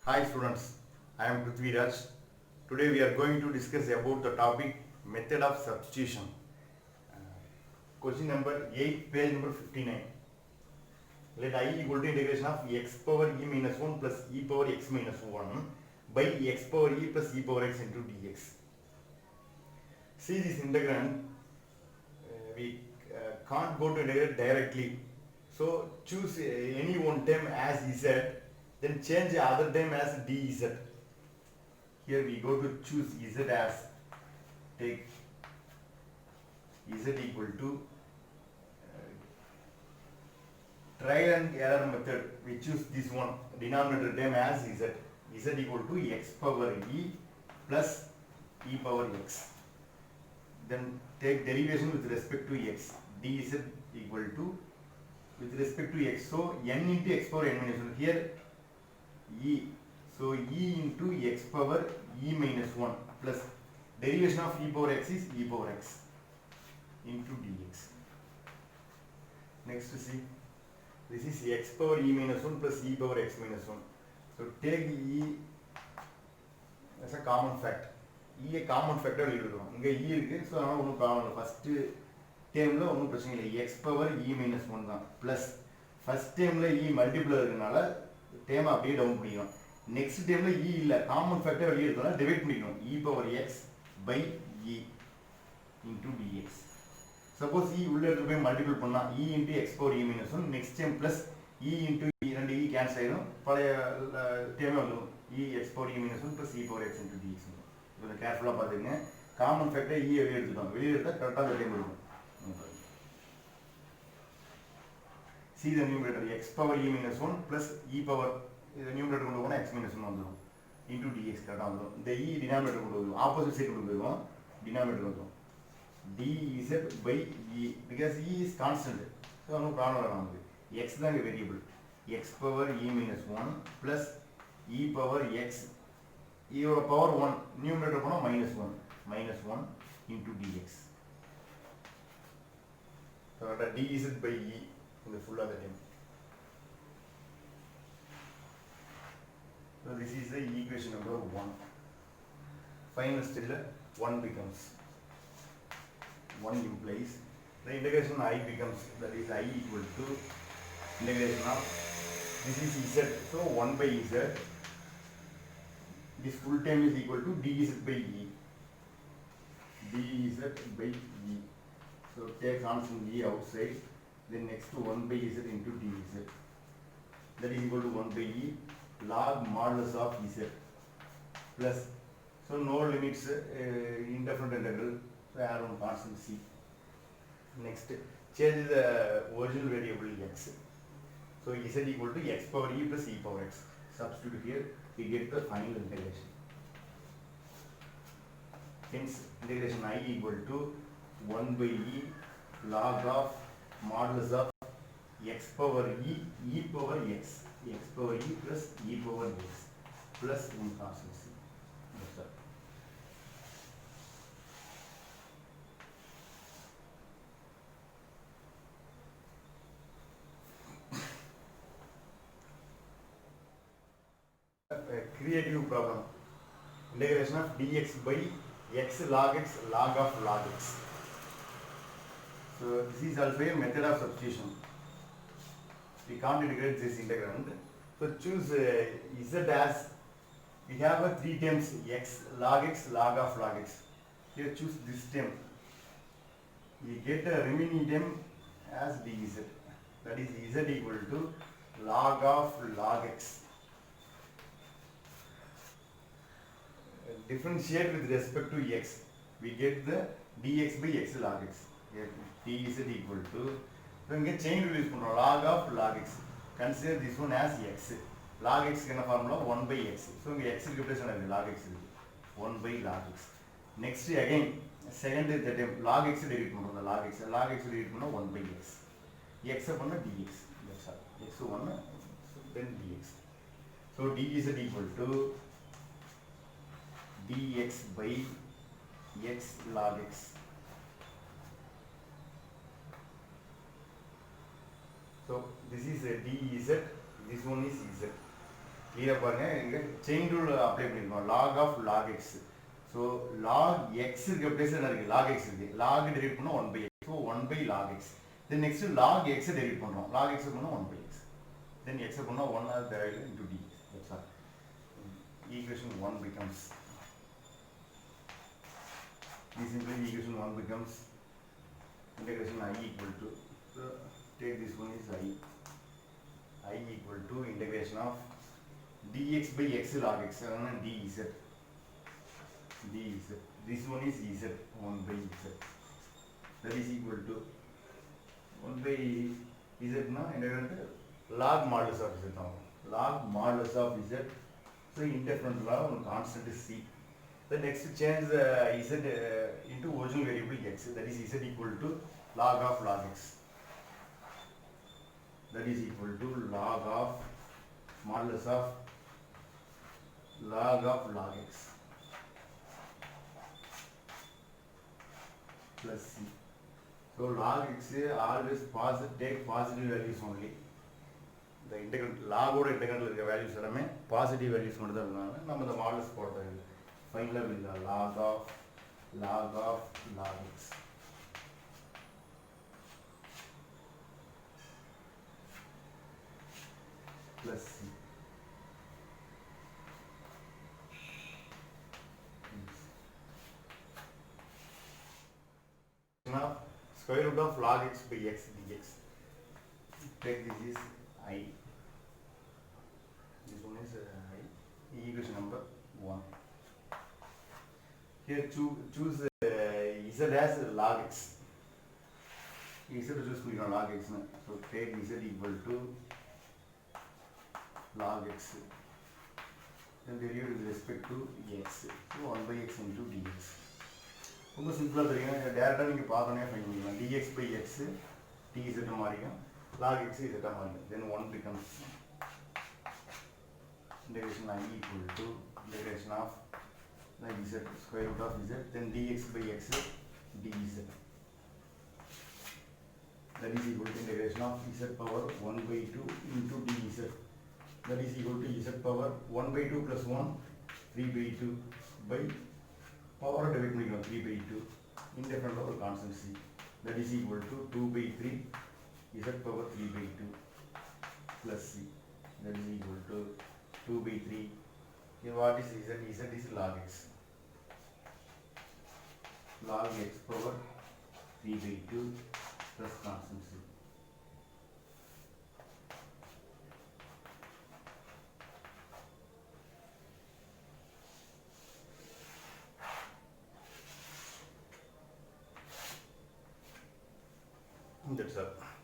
Hi students, I am Prithvi Raj. Today we are going to discuss about the topic method of substitution. Question number 8, page number 59. Let I equal to integration of x power e minus 1 plus e power x minus 1 by x power e plus e power x into dx. See this integrand, we can't go to integrate directly. So choose any one term as z, then change the other term as dz. Here we go to choose z as, take z equal to trial and error method. We choose this one, denominator term as z equal to x power e plus e power x. Then take derivation with respect to x, dz equal to with respect to x. So n into x power n minus 1. Here e, so e into x power e minus 1 plus derivation of e power x is e power x into dx. Next see, this is x power e minus 1 plus e power x minus 1. So take e as a common fact. E a common factor எழுதுறோம். இங்க e இருக்கு. So அதனால ஒண்ணும் problem இல்ல. First டேர்ம்ல ஒண்ணும் பிரச்சனை இல்லை. x power e minus 1 தான். பிளஸ் ஃபர்ஸ்ட் டேர்ம்ல e மல்டிபிள் இருக்கனால டேர்ம் அப்படியே டவுன் பண்ணிக்கணும். நெக்ஸ்ட் டேர்ம்ல e இல்ல. காமன் ஃபேக்டர் வெளிய இருக்கனால டிவைட் பண்ணிக்கணும். e power x by e into dx. Suppose e உள்ள இருக்க போய் மல்டிபிள் பண்ணா e into x power e minus 1 next term plus e into ரெண்டு e கேன்சல் ஆயிடும். பழைய டேர்மே வந்துடும். e x power e minus 1 plus e power x into dx. கொஞ்சம் கேர்ஃபுல்லாக பார்த்துங்க. காமன் ஃபேக்டர் ஈ வெளியே எடுத்துட்டோம். வெளியே எடுத்தால் கரெக்டாக அந்த டைம் இருக்கும். See the numerator X power E minus 1 plus e power இதை நியூமரேட்டர் கொண்டு போனால் எக்ஸ் மைனஸ் 1 வந்துடும். இன்டூ டிஎக்ஸ் கரெக்டாக வந்துடும். இந்த இ டினாமினேட்டர் கொண்டு வருவோம். ஆப்போசிட் சைடு கொண்டு போயிடுவோம். டினாமினேட்டர் வந்துடும். dz by e because e is constant. So ஒன்றும் ப்ராப்ளம் வரும் நமக்கு. எக்ஸ் தான் இங்கே variable. X power E minus 1 plus e power X இதோட பவர் 1 நியூமரேட்டர் போனால் -1 into dx. So dz by e இந்த ஃபுல்லாக the term. So this is the equation number 1. Final still 1 becomes 1 implies the integration I becomes, that is I equal to integration of this is z, so 1 by z. This full term is equal to dz by e. dz by e. So take constant e outside. Then next to 1 by z into dz. That is equal to 1 by e log modulus of z plus. So no limits, indefinite integral. So add one constant c. Next change the original variable x. So z equal to x power e plus e power x. Substitute here. We get the final integration. Hence integration I equal to 1 by e log of modulus of x power e power x power e plus e power x plus 1 constant c. That's all. Creative problem. Integration of dx by x log x. So this is also a method of substitution. We can't integrate this integrand. So choose z as, we have 3 terms x log x. Here choose this term. We get a remaining term as dz. That is z equal to log x. Differentiate with respect to x, we get the dx by x log x. Here dz equal to, so இங்கே chain rule use பண்ணுறோம். log x. Consider this one as x. log x என்ன formula 1 by x. So இங்கே x representation ஆகுது, log x இருக்கு 1 by log x. Next again second is the term log x delete பண்ணுறோம். log x delete பண்ணா 1 by x. x பண்ணா dx. That's all. x 1 then dx. So dz equal to dx by x log x. So this is dz, this one is z. clear பாருங்க இங்க chain rule apply பண்ணிருக்கோம் log of log x so log x இருக்க பிளேஸ்ல என்ன இருக்கு log x இருக்கு log derivate பண்ணா 1 by x so 1 by log x then next log x derivate பண்றோம் log x பண்ணா 1 by x then x பண்ணா 1 as divided into d that's all equation 1 becomes this simply equation 1 becomes integration I equal to take this one is I equal to integration of dx by x log x and dz this one is z 1 by z that is equal to 1 by z na integral log modulus of z log modulus of z so indifferent law one constant is c then next change the z into original variable x that is z equal to log of log x that is equal to log of modulus of log x plus c so log x always take positive values only the integral log oda integral irukka values எல்லாமே positive values மட்டும் தான் இருக்கணும் நம்ம இந்த modulus போடுறது ஃபைனலா will log of log x plus c now square root of log x by x dx take this is I this one is I equation number 1 here choose z as log x z choose பண்ணிக்கலாம் log x னு so take z equal to log x then derive with respect to x so 1 by x into dx ரொம்ப சிம்பிளா தெரியும் டைரக்டா நீங்க பார்த்தோனே find பண்ணிக்கலாம் dx by x dz மாறிடும் log x z மாறிடும் then 1 becomes integration I equal to integration of the z square root of z then dx by x dz that is equal to integration of z power 1 by 2 into dz that is equal to z power 1 by 2 plus 1 3 by 2 by power divide பண்ணிக்கலாம் 3 by 2 indifferent of constant c that is equal to 2 by 3 z power 3 by 2 plus c that is equal to 2 by 3 here what is z is log x power 3 by 2 plus constant c that's all